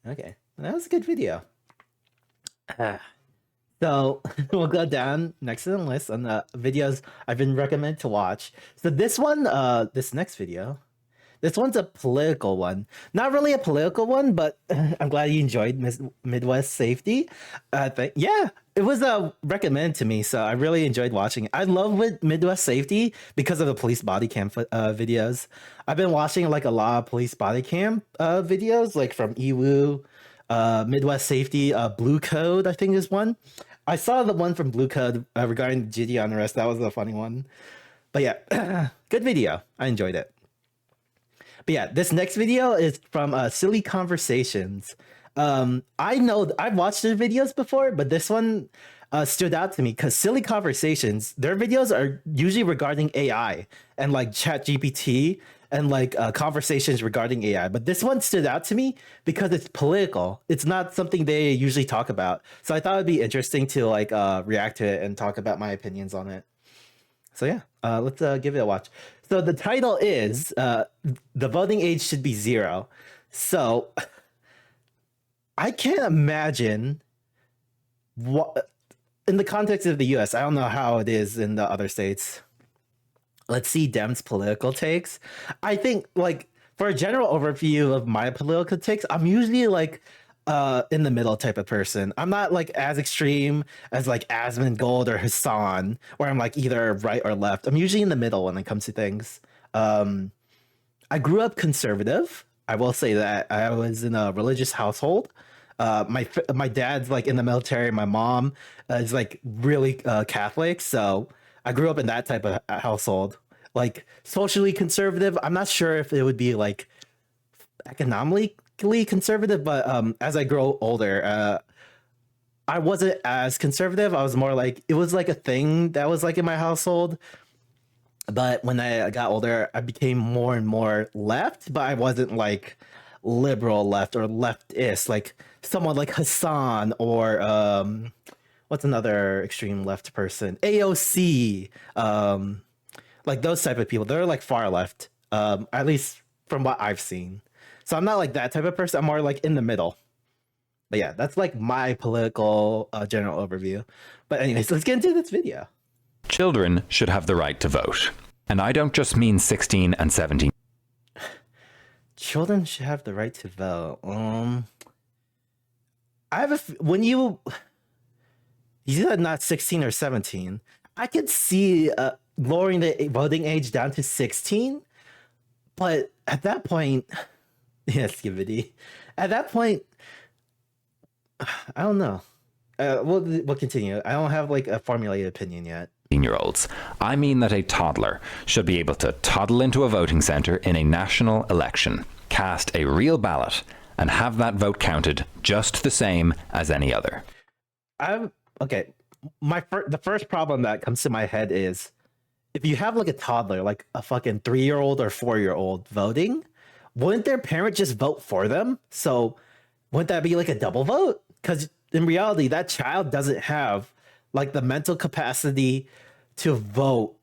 Okay, that was a good video. So we'll go down next to the list on the videos I've been recommended to watch. So this one, this next video, this one's a political one. Not really a political one, but I'm glad you enjoyed Midwest Safety. Yeah, it was recommended to me, so I really enjoyed watching it. I love Midwest Safety because of the police body cam videos. I've been watching like a lot of police body cam videos, like from Ewu, Midwest Safety, Blue Code, I think is one. I saw the one from Blue Code regarding GD unrest. That was a funny one. But yeah, good video. I enjoyed it. But yeah, this next video is from Silly Conversations. I know I've watched their videos before, but this one stood out to me because Silly Conversations, their videos are usually regarding AI and like Chat GPT and like conversations regarding AI. But this one stood out to me because it's political. It's not something they usually talk about. So I thought it'd be interesting to like react to it and talk about my opinions on it. So yeah, let's give it a watch. So the title is the voting age should be 0. So I can't imagine what in the context of the US, I don't know how it is in the other states. Let's see Dems political takes. I think like for a general overview of my political takes, I'm usually like in the middle type of person. I'm not like as extreme as like Asmongold or Hassan, where I'm like either right or left. I'm usually in the middle when it comes to things. I grew up conservative. I will say that I was in a religious household. My dad's like in the military. My mom is like really Catholic, so I grew up in that type of household. Like socially conservative. I'm not sure if it would be like economically conservative, but as I grow older, I wasn't as conservative. I was more like it was like a thing that was like in my household. But when I got older, I became more and more left, but I wasn't like liberal left or leftist, like someone like Hassan or what's another extreme left person? AOC, like those type of people. They're like far left, at least from what I've seen. So I'm not like that type of person. I'm more like in the middle. But yeah, that's like my political general overview. But anyways, let's get into this video. Children should have the right to vote. And I don't just mean 16 and 17. Children should have the right to vote. I have when you said not 16 or 17, I could see lowering the voting age down to 16, but at that point, yes, Skibidi. At that point, I don't know. We'll continue. I don't have like a formulated opinion yet. Year olds. I mean that a toddler should be able to toddle into a voting centre in a national election, cast a real ballot, and have that vote counted just the same as any other. Okay. The first problem that comes to my head is if you have like a toddler, like a fucking 3-year-old or 4-year-old voting, wouldn't their parent just vote for them? So wouldn't that be like a double vote? Because in reality, that child doesn't have like the mental capacity to vote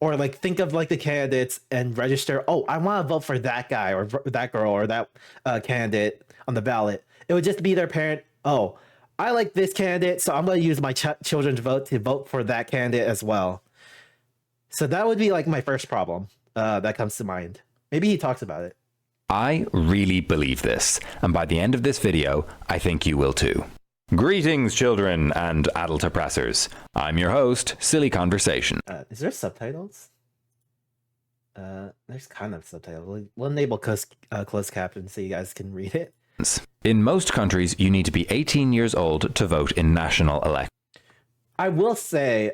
or like think of like the candidates and register. Oh, I want to vote for that guy or that girl or that candidate on the ballot. It would just be their parent. Oh, I like this candidate, so I'm going to use my children's vote to vote for that candidate as well. So that would be like my first problem that comes to mind. Maybe he talks about it. I really believe this, and by the end of this video, I think you will too. Greetings, children and adult oppressors. I'm your host, Silly Conversation. Is there subtitles? There's kind of subtitles. We'll enable closed caption so you guys can read it. In most countries, you need to be 18 years old to vote in national elections. I will say,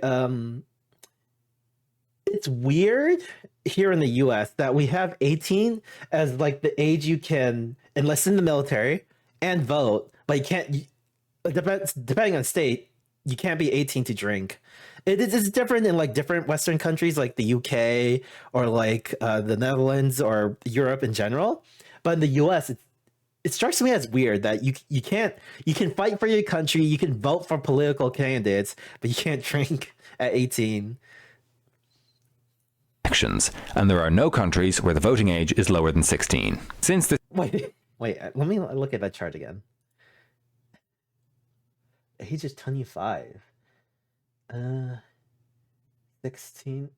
it's weird here in the US that we have 18 as like the age you can enlist in the military and vote, but you can't. Depending on state, you can't be 18 to drink. It's different in like different Western countries like the UK or like the Netherlands or Europe in general. But in the US, it strikes me as weird that you can fight for your country, you can vote for political candidates, but you can't drink at 18. And there are no countries where the voting age is lower than 16. Since the Wait, Wait, let me look at that chart again. Age is 25. 16.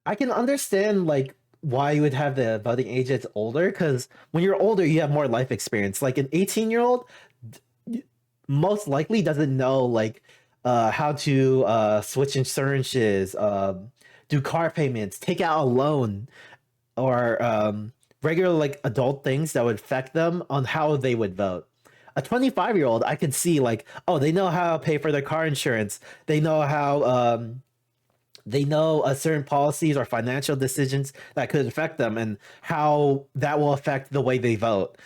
I can understand like why you would have the voting age that's older, because when you're older, you have more life experience. Like an 18-year-old most likely doesn't know like how to switch insurances, do car payments, take out a loan, or regular like adult things that would affect them on how they would vote. A 25-year-old, I could see like, oh, they know how to pay for their car insurance. They know how they know certain policies or financial decisions that could affect them and how that will affect the way they vote.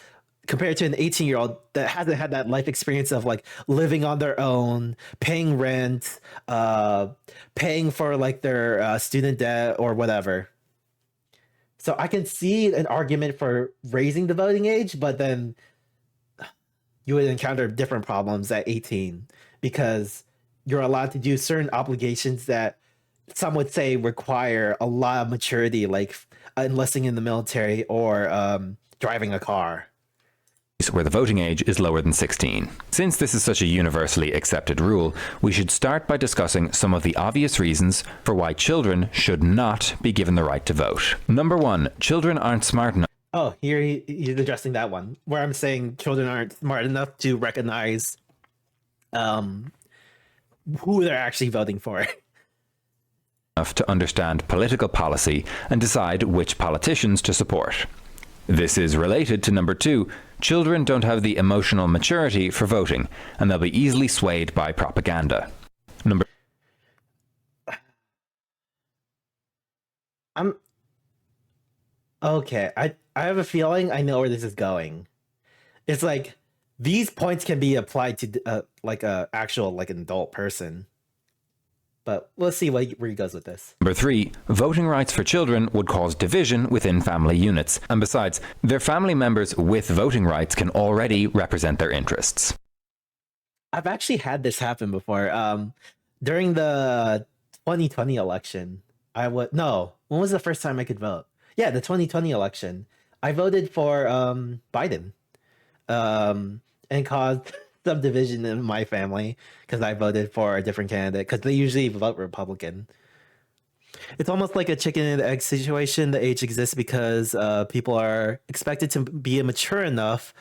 Compared to an 18-year-old that hasn't had that life experience of like living on their own, paying rent, paying for like their student debt or whatever. So I can see an argument for raising the voting age, but then you would encounter different problems at 18 because you're allowed to do certain obligations that some would say require a lot of maturity, like enlisting in the military or driving a car. Where the voting age is lower than 16. Since this is such a universally accepted rule, we should start by discussing some of the obvious reasons for why children should not be given the right to vote. Number 1, children aren't smart enough. Oh, here he's addressing that one, where I'm saying children aren't smart enough to recognize who they're actually voting for. To understand political policy and decide which politicians to support. This is related to number 2, children don't have the emotional maturity for voting, and they'll be easily swayed by propaganda. Okay, I have a feeling I know where this is going. It's like these points can be applied to like a actual like an adult person. But let's see where he goes with this. Number 3, voting rights for children would cause division within family units, and besides, their family members with voting rights can already represent their interests. I've actually had this happen before. During the 2020 election, when was the first time I could vote? Yeah, the 2020 election. I voted for Biden, and caused some division in my family because I voted for a different candidate because they usually vote Republican. It's almost like a chicken and egg situation. The age exists because people are expected to be mature enough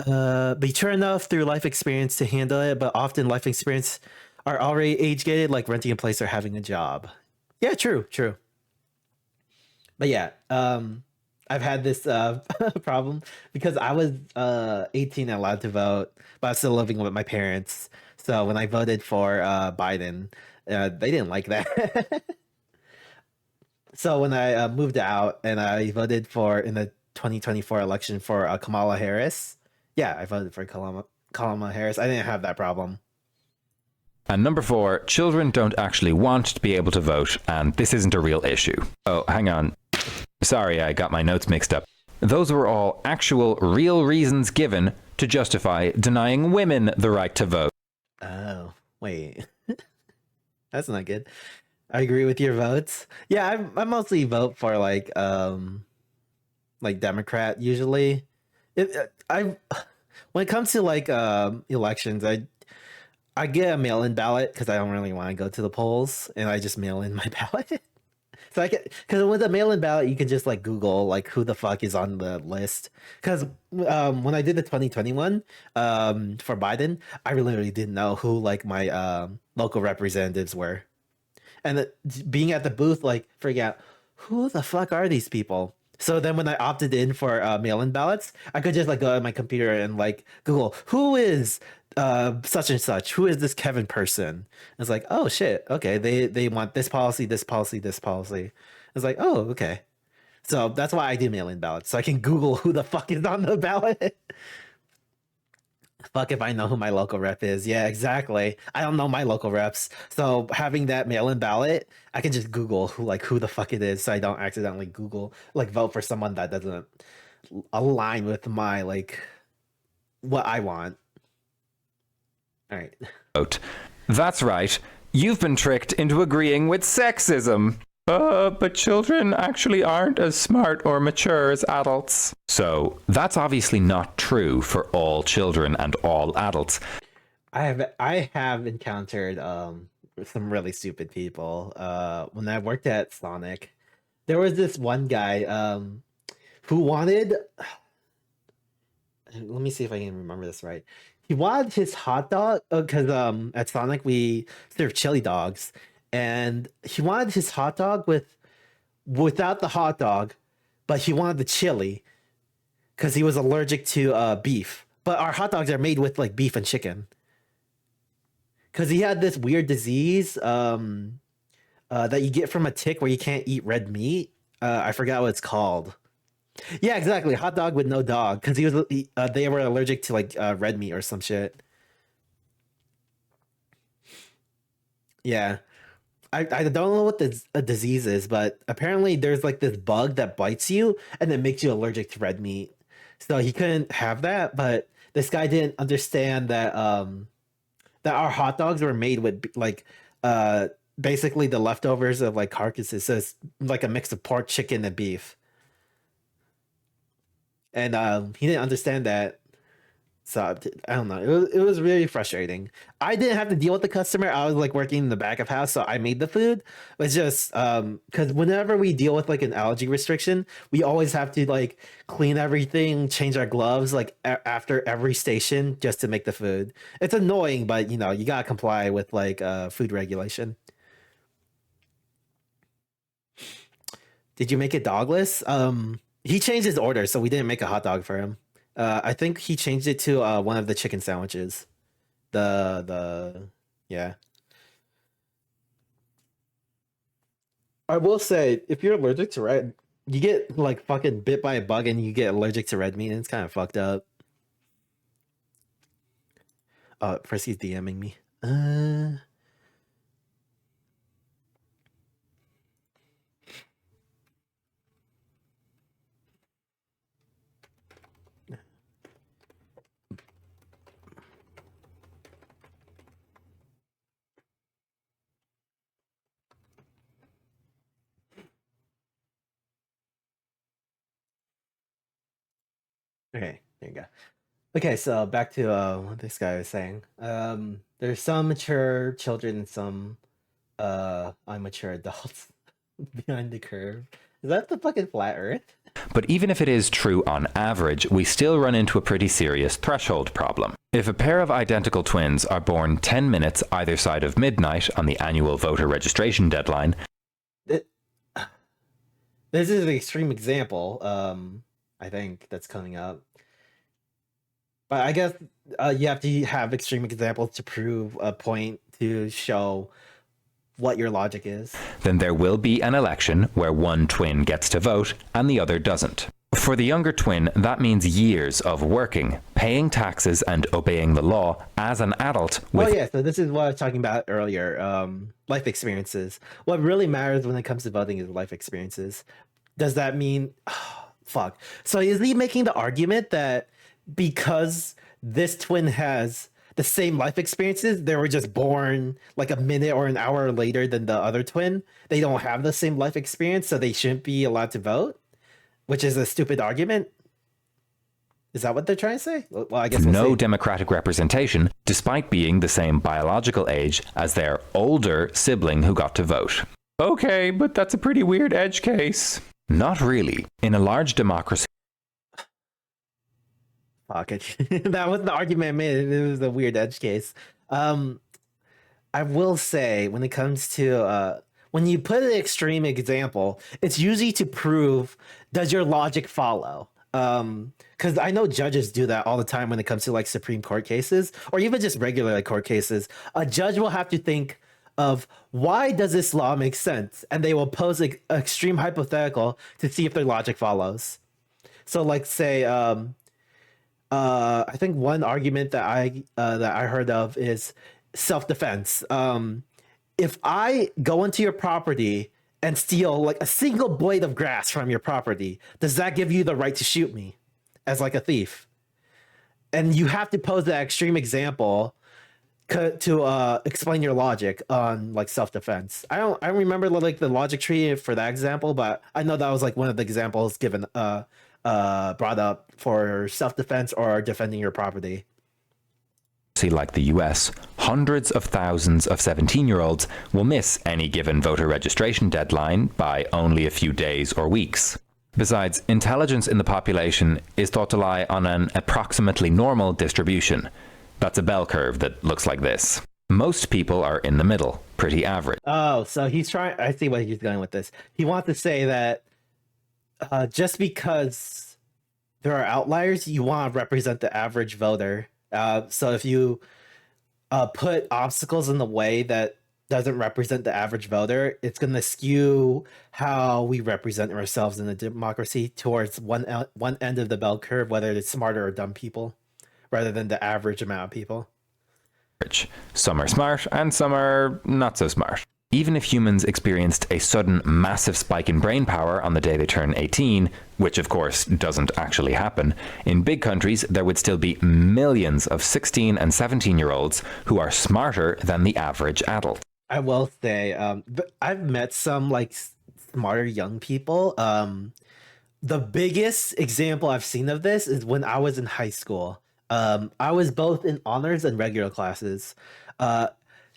through life experience to handle it, but often life experience are already age gated, like renting a place or having a job. Yeah, true. But yeah, I've had this problem because I was 18 and allowed to vote, but I was still living with my parents. So when I voted for Biden, they didn't like that. So when I moved out and I voted in the 2024 election for Kamala Harris, yeah, I voted for Kamala Harris. I didn't have that problem. And number 4, children don't actually want to be able to vote, and this isn't a real issue. Oh, hang on. Sorry, I got my notes mixed up. Those were all actual, real reasons given to justify denying women the right to vote. Oh, wait. That's not good. I agree with your votes. Yeah, I mostly vote for like Democrat usually. When it comes to like elections, I get a mail-in ballot because I don't really want to go to the polls, and I just mail in my ballot. So I because with a mail-in ballot, you can just like Google like who the fuck is on the list. Because when I did the 2021 for Biden, I literally didn't know who like my local representatives were, and being at the booth, like figuring out who the fuck are these people. So then when I opted in for mail-in ballots, I could just like go on my computer and like Google who is such and such, who is this Kevin person. It's like, oh shit, okay, they want this policy, this policy, this policy. It's like, oh, okay. So that's why I do mail-in ballots, so I can Google who the fuck is on the ballot. Fuck if I know who my local rep is. Yeah, exactly. I don't know my local reps, so having that mail-in ballot, I can just Google who the fuck it is, so I don't accidentally vote for someone that doesn't align with my what I want. All right. Vote. That's right. You've been tricked into agreeing with sexism. But children actually aren't as smart or mature as adults. So that's obviously not true for all children and all adults. I have encountered some really stupid people. When I worked at Sonic, there was this one guy who wanted, let me see if I can remember this right. He wanted his hot dog because at Sonic we serve chili dogs, and he wanted his hot dog without the hot dog, but he wanted the chili because he was allergic to beef. But our hot dogs are made with like beef and chicken. Because he had this weird disease that you get from a tick where you can't eat red meat. I forgot what it's called. Yeah, exactly. Hot dog with no dog, because they were allergic to like red meat or some shit. Yeah, I don't know what the disease is, but apparently there's like this bug that bites you and then makes you allergic to red meat. So he couldn't have that, but this guy didn't understand that our hot dogs were made with like uh basically the leftovers of like carcasses. So it's like a mix of pork, chicken, and beef. And he didn't understand that. So I don't know. It was really frustrating. I didn't have to deal with the customer. I was like working in the back of house, so I made the food. It's just because whenever we deal with like an allergy restriction, we always have to like clean everything, change our gloves like after every station just to make the food. It's annoying, but you gotta comply with like food regulation. Did you make it dogless? He changed his order, so we didn't make a hot dog for him. I think he changed it to one of the chicken sandwiches. The yeah. I will say, if you're allergic to red, you get like fucking bit by a bug and you get allergic to red meat, and it's kind of fucked up. Frisky's DMing me. Okay, there you go. Okay, so back to what this guy was saying. There's some mature children and some immature adults behind the curve. Is that the fucking flat Earth? But even if it is true on average, we still run into a pretty serious threshold problem. If a pair of identical twins are born 10 minutes either side of midnight on the annual voter registration deadline, It, this is an extreme example. I think that's coming up. But I guess you have to have extreme examples to prove a point to show what your logic is. then there will be an election where one twin gets to vote and the other doesn't. For the younger twin, that means years of working, paying taxes, and obeying the law as an adult Oh with yeah, so this is what I was talking about earlier. Life experiences. What really matters when it comes to voting is life experiences. Does that mean fuck? So is he making the argument that because this twin has the same life experiences, they were just born like a minute or an hour later than the other twin, they don't have the same life experience, so they shouldn't be allowed to vote? Which is a stupid argument. Is that what they're trying to say? Well, I guess we'll no see. democratic representation, despite being the same biological age as their older sibling who got to vote. Okay, but that's a pretty weird edge case. Not really. In a large democracy, Fuck it. That was the argument I made. It was a weird edge case. Um, I will say when it comes to when you put an extreme example, it's usually to prove does your logic follow? Because I know judges do that all the time when it comes to like Supreme Court cases or even just regular like court cases. A judge will have to think of why does this law make sense, and they will pose an extreme hypothetical to see if their logic follows. So, like, say, I think one argument that I heard of is self-defense. If I go into your property and steal like a single blade of grass from your property, does that give you the right to shoot me as like a thief? And you have to pose that extreme example to explain your logic on like self-defense. I don't remember like the logic tree for that example, but I know that was like one of the examples given brought up for self-defense or defending your property. Like the US, hundreds of thousands of 17-year-olds will miss any given voter registration deadline by only a few days or weeks. Besides, intelligence in the population is thought to lie on an approximately normal distribution. That's a bell curve that looks like this. Most people are in the middle, pretty average. Oh, so he's trying. I see what he's going with this. He wants to say that just because there are outliers, you want to represent the average voter. So if you put obstacles in the way that doesn't represent the average voter, it's going to skew how we represent ourselves in a democracy towards one end of the bell curve, whether it's smarter or dumb people, rather than the average amount of people. Some are smart and some are not so smart. Even if humans experienced a sudden massive spike in brain power on the day they turn 18, which of course doesn't actually happen, in big countries there would still be millions of 16 and 17-year-olds who are smarter than the average adult. I will say, I've met some like smarter young people. The biggest example I've seen of this is when I was in high school. I was both in honors and regular classes.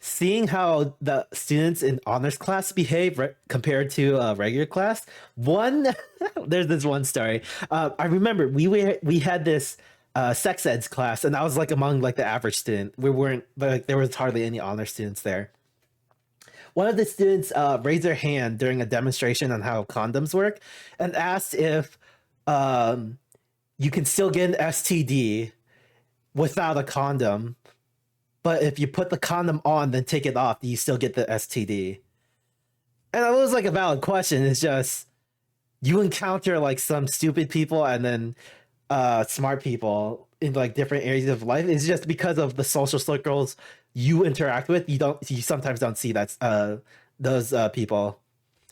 Seeing how the students in honors class behave compared to regular class, there's this one story. I remember we had this sex eds class, and I was like among like the average student. We weren't, but like there was hardly any honor students there. One of the students raised their hand during a demonstration on how condoms work and asked if you can still get an STD without a condom, but if you put the condom on then take it off, do you still get the STD? And it was like a valid question. It's just you encounter like some stupid people and then smart people in like different areas of life. It's just because of the social circles you interact with, you sometimes don't see that those people.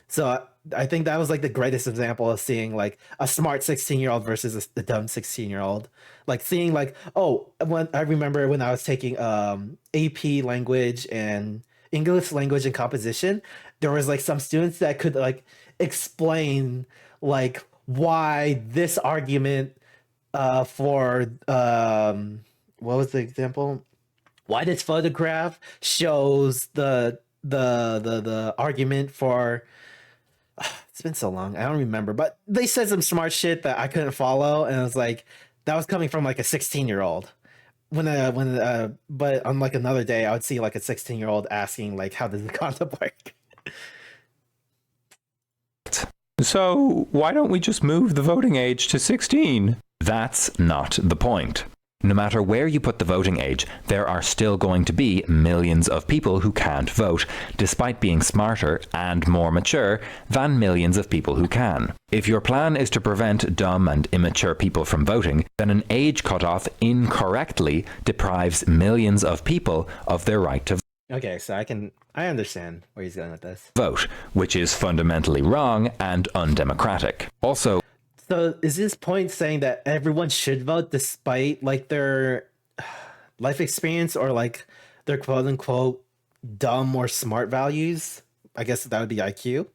So I think that was like the greatest example of seeing like a smart 16-year-old versus a dumb 16-year-old. Like seeing like, oh, when I remember when I was taking AP language and English language and composition, there was like some students that could like explain like why this argument for what was the example? Why this photograph shows the argument for it's been so long, I don't remember, but they said some smart shit that I couldn't follow, and it was like that was coming from like a 16-year-old. But on like another day I would see like a 16-year-old asking like how does the condom work. So why don't we just move the voting age to 16? That's not the point. No matter where you put the voting age, there are still going to be millions of people who can't vote, despite being smarter and more mature than millions of people who can. If your plan is to prevent dumb and immature people from voting, then an age cutoff incorrectly deprives millions of people of their right to vote. Okay, so I understand where he's going with this. Vote, which is fundamentally wrong and undemocratic. Also, so is this point saying that everyone should vote despite like their life experience or like their quote unquote dumb or smart values? I guess that would be IQ.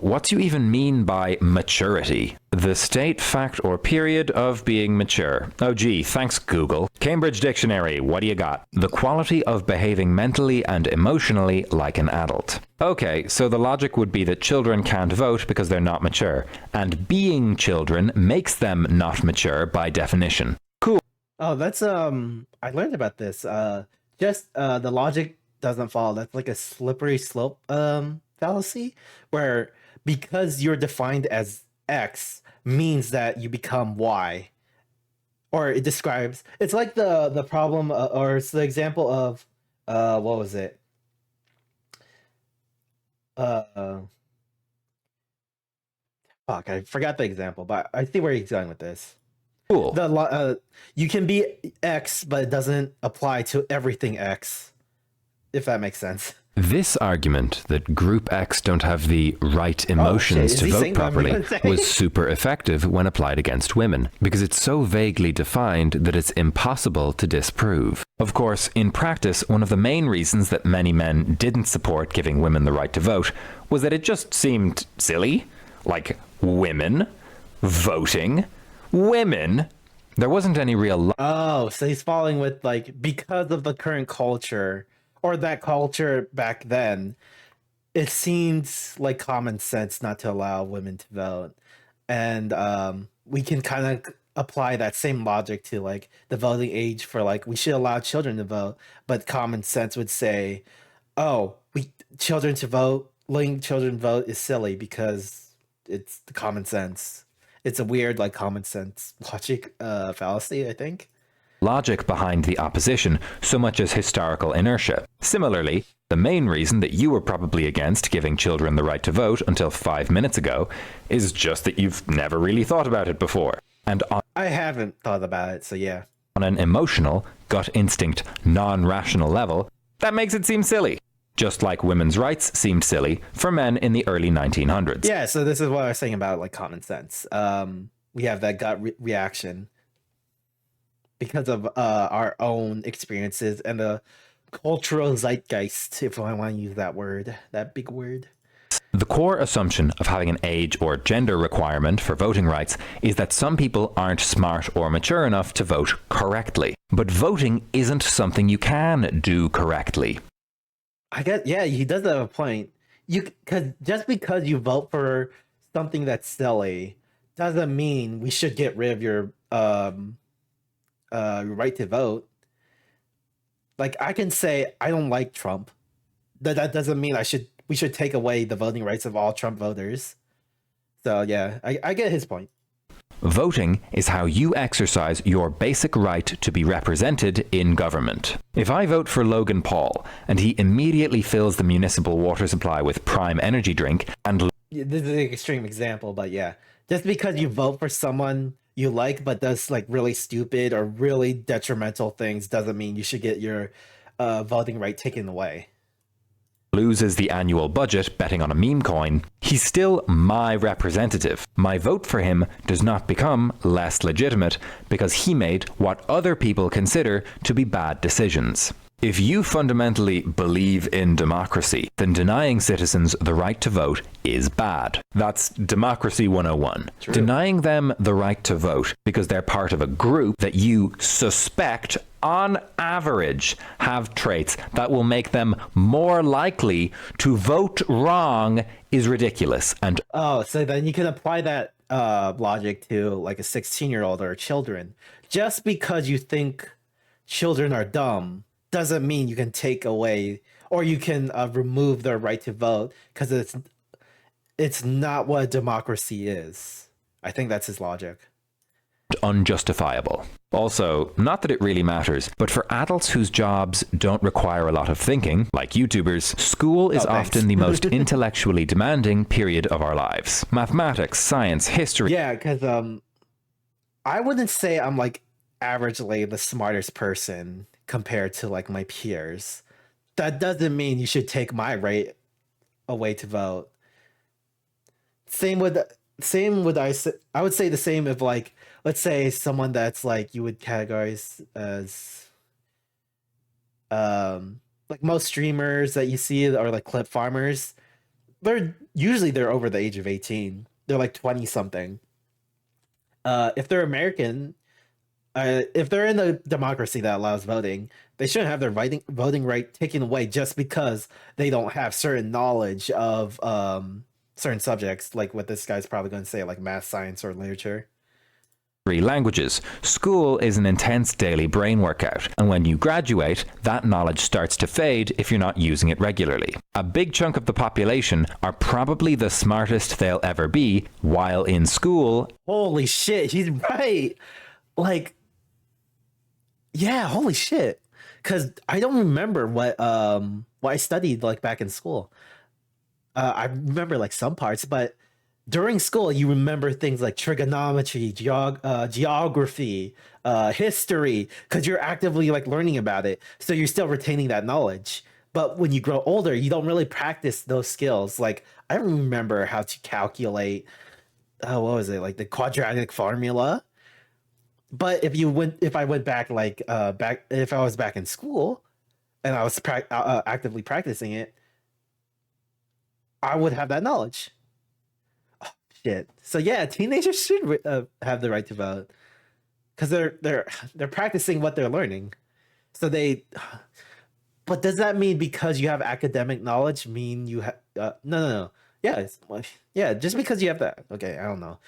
what do you even mean by maturity? The state, fact, or period of being mature. Oh gee, thanks Google. Cambridge Dictionary, what do you got? The quality of behaving mentally and emotionally like an adult. Okay, so the logic would be that children can't vote because they're not mature, and being children makes them not mature by definition. Cool. Oh, that's I learned about this. Just the logic doesn't follow. That's like a slippery slope fallacy, where because you're defined as X means that you become Y, or it describes. It's like the problem, or it's the example of what was it? Fuck, I forgot the example, but I see where he's going with this. Cool. You can be X, but it doesn't apply to everything X. if that makes sense. This argument that Group X don't have the right emotions Is to he vote saying what I'm properly gonna say? was super effective when applied against women, because it's so vaguely defined that it's impossible to disprove. Of course, in practice, one of the main reasons that many men didn't support giving women the right to vote was that it just seemed silly. Like, women voting? Women? There wasn't any real Oh, so he's falling with like because of the current culture or that culture back then, it seems like common sense not to allow women to vote. And we can kind of apply that same logic to like the voting age for like we should allow children to vote, but common sense would say, oh, we children to vote, letting children vote is silly because it's the common sense. It's a weird like common sense logic fallacy, I think. logic behind the opposition so much as historical inertia. Similarly, the main reason that you were probably against giving children the right to vote until 5 minutes ago is just that you've never really thought about it before. And I haven't thought about it, so yeah. on an emotional, gut instinct, non-rational level, that makes it seem silly. Just like women's rights seemed silly for men in the early 1900s. Yeah, so this is what I was saying about like common sense. We have that gut reaction because of our own experiences and the cultural zeitgeist, if I want to use that word, that big word. The core assumption of having an age or gender requirement for voting rights is that some people aren't smart or mature enough to vote correctly. But voting isn't something you can do correctly. I guess, yeah, he does have a point. Because just because you vote for something that's silly doesn't mean we should get rid of your right to vote. Like I can say I don't like Trump. That doesn't mean we should take away the voting rights of all Trump voters. So yeah, I get his point. Voting is how you exercise your basic right to be represented in government. If I vote for Logan Paul and he immediately fills the municipal water supply with prime energy drink and Yeah, this is an extreme example, but yeah, just because you vote for someone you like but does like really stupid or really detrimental things doesn't mean you should get your voting right taken away. loses the annual budget betting on a meme coin, he's still my representative. My vote for him does not become less legitimate because he made what other people consider to be bad decisions. If you fundamentally believe in democracy, then denying citizens the right to vote is bad. That's Democracy 101. True. Denying them the right to vote because they're part of a group that you suspect on average have traits that will make them more likely to vote wrong is ridiculous. And Oh, so then you can apply that logic to like a 16-year-old or children. Just because you think children are dumb doesn't mean you can take away or you can remove their right to vote because it's not what democracy is. I think that's his logic. unjustifiable. Also, not that it really matters, but for adults whose jobs don't require a lot of thinking, like YouTubers, school is thanks. often the most intellectually demanding period of our lives. Mathematics, science, history. Yeah, because I wouldn't say I'm like averagely the smartest person compared to like my peers. That doesn't mean you should take my right away to vote. Same with I would say the same if like let's say someone that's like you would categorize as like most streamers that you see are like clip farmers. They're over the age of 18. They're like 20 something. If they're American, if they're in a democracy that allows voting, they shouldn't have their voting right taken away just because they don't have certain knowledge of certain subjects, like what this guy's probably going to say, like math, science, or literature. Languages. School is an intense daily brain workout, and when you graduate, that knowledge starts to fade if you're not using it regularly. A big chunk of the population are probably the smartest they'll ever be while in school. Holy shit, he's right. Like, yeah, holy shit. Because I don't remember what I studied like back in school. I remember like some parts, but during school you remember things like trigonometry, geography, history, because you're actively like learning about it, so you're still retaining that knowledge. But when you grow older, you don't really practice those skills. Like I remember how to calculate, what was it, like the quadratic formula. But if I went back, like if I was back in school and I was actively practicing it, I would have that knowledge. Oh, shit. So yeah, teenagers should have the right to vote because they're practicing what they're learning. So they, but does that mean because you have academic knowledge mean you have? No. Yeah, yeah. Just because you have that. Okay, I don't know.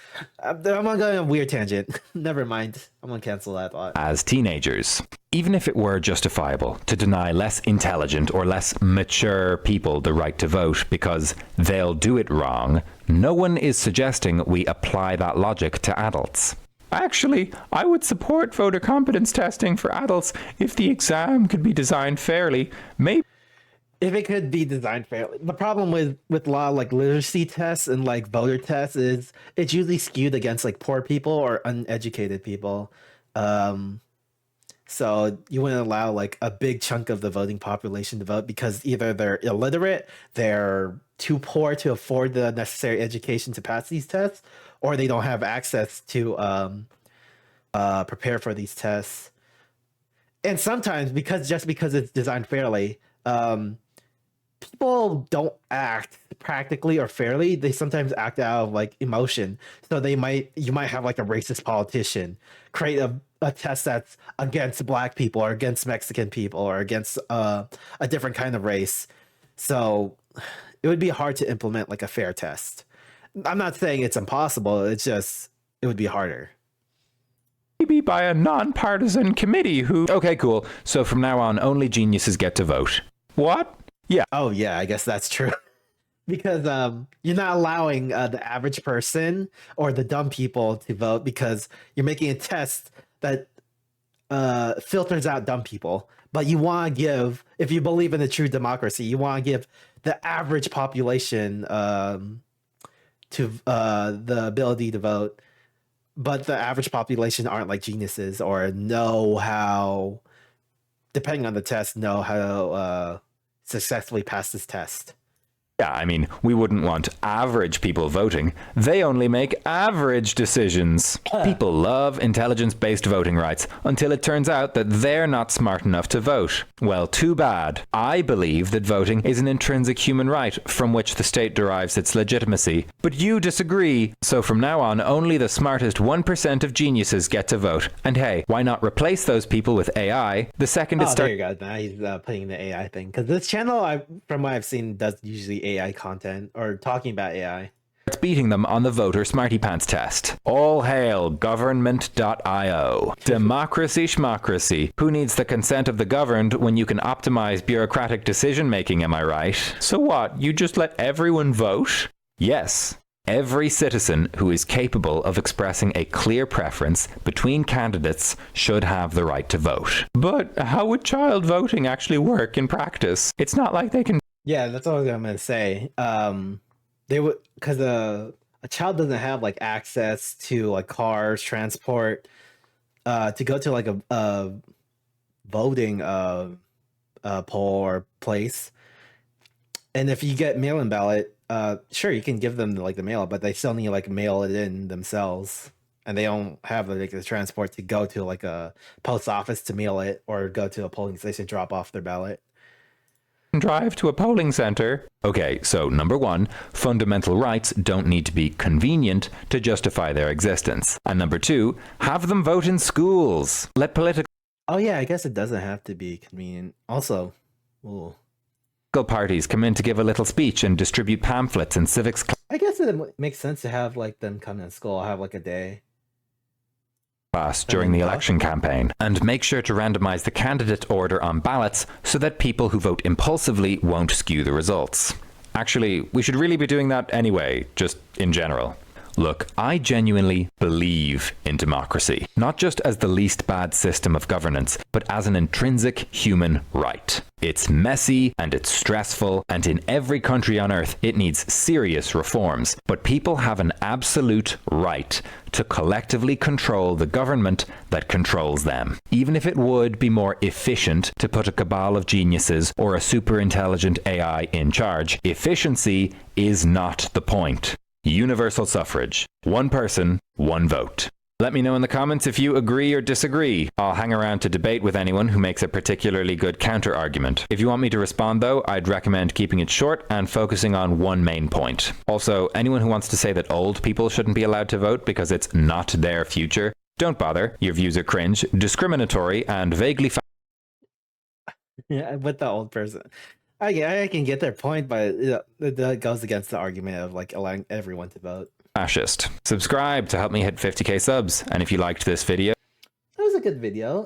I'm not going on a weird tangent. Never mind. I'm gonna cancel that thought. As teenagers, even if it were justifiable to deny less intelligent or less mature people the right to vote because they'll do it wrong, no one is suggesting we apply that logic to adults. Actually, I would support voter competence testing for adults if the exam could be designed fairly. Maybe if it could be designed fairly. The problem with a lot of like literacy tests and like voter tests is it's usually skewed against like poor people or uneducated people. So you wouldn't allow like a big chunk of the voting population to vote because either they're illiterate, they're too poor to afford the necessary education to pass these tests, or they don't have access to prepare for these tests. And sometimes because it's designed fairly, people don't act practically or fairly. They sometimes act out of like emotion. So you might have like a racist politician create a test that's against black people or against Mexican people or against a different kind of race. So it would be hard to implement like a fair test. I'm not saying it's impossible. It's just, it would be harder. maybe by a non-partisan committee who... Okay, cool. So from now on, only geniuses get to vote. What? Yeah. Oh yeah, I guess that's true. Because you're not allowing the average person or the dumb people to vote because you're making a test that filters out dumb people. But you want to give, if you believe in a true democracy, you want to give the average population to the ability to vote. But the average population aren't like geniuses or know how, depending on the test, know how successfully pass this test. Yeah, I mean, we wouldn't want average people voting. They only make average decisions. People love intelligence-based voting rights until it turns out that they're not smart enough to vote. Well, too bad. I believe that voting is an intrinsic human right from which the state derives its legitimacy. But you disagree. So from now on, only the smartest 1% of geniuses get to vote. And hey, why not replace those people with AI? The second it starts... there you go. Now he's putting the AI thing. Because this channel, from what I've seen, does usually AI content or talking about AI. It's beating them on the voter smarty pants test. All hail government.io. Democracy schmocracy. Who needs the consent of the governed when you can optimize bureaucratic decision making, am I right? So what, you just let everyone vote? Yes. Every citizen who is capable of expressing a clear preference between candidates should have the right to vote. But how would child voting actually work in practice? It's not like they can... Yeah, that's what I was gonna say. They would, because a child doesn't have like access to like cars, transport, to go to like a voting poll or place. And if you get mail-in ballot, sure, you can give them like the mail, but they still need to like mail it in themselves, and they don't have like the transport to go to like a post office to mail it or go to a polling station to drop off their ballot. Drive to a polling center. Okay, so number one, fundamental rights don't need to be convenient to justify their existence. And number two, have them vote in schools. Let political... Oh yeah, I guess it doesn't have to be convenient. Also, ooh. Parties come in to give a little speech and distribute pamphlets and civics. I guess it makes sense to have like them come to school, have like a day Class during the election campaign, and make sure to randomize the candidate order on ballots so that people who vote impulsively won't skew the results. Actually, we should really be doing that anyway, just in general. Look, I genuinely believe in democracy, not just as the least bad system of governance, but as an intrinsic human right. It's messy and it's stressful, and in every country on earth it needs serious reforms, but people have an absolute right to collectively control the government that controls them. Even if it would be more efficient to put a cabal of geniuses or a super intelligent AI in charge, efficiency is not the point. Universal suffrage. One person, one vote. Let me know in the comments if you agree or disagree. I'll hang around to debate with anyone who makes a particularly good counter-argument. If you want me to respond though, I'd recommend keeping it short and focusing on one main point. Also, anyone who wants to say that old people shouldn't be allowed to vote because it's not their future, don't bother. Your views are cringe, discriminatory, and vaguely Yeah, with the old person. I can get their point, but that goes against the argument of like allowing everyone to vote. fascist. Subscribe to help me hit 50k subs, and if you liked this video, That was a good video.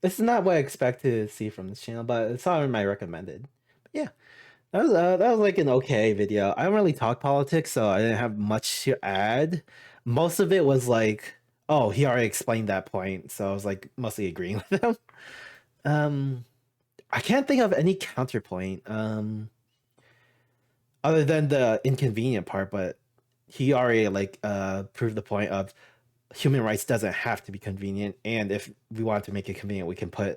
This is not what I expect to see from this channel, but it's on my recommended. But yeah, that was like an okay video. I don't really talk politics, so I didn't have much to add. Most of it was like, oh, he already explained that point, so I was like mostly agreeing with him. I can't think of any counterpoint other than the inconvenient part, but he already like proved the point of human rights doesn't have to be convenient, and if we want to make it convenient, we can put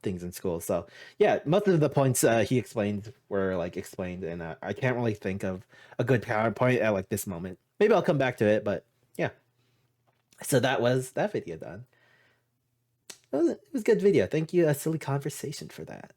things in school. So yeah, most of the points he explained were like explained, and I can't really think of a good counterpoint at like this moment. Maybe I'll come back to it, but yeah. So that was that video done. It was a good video. Thank you, A Silly Conversation, for that.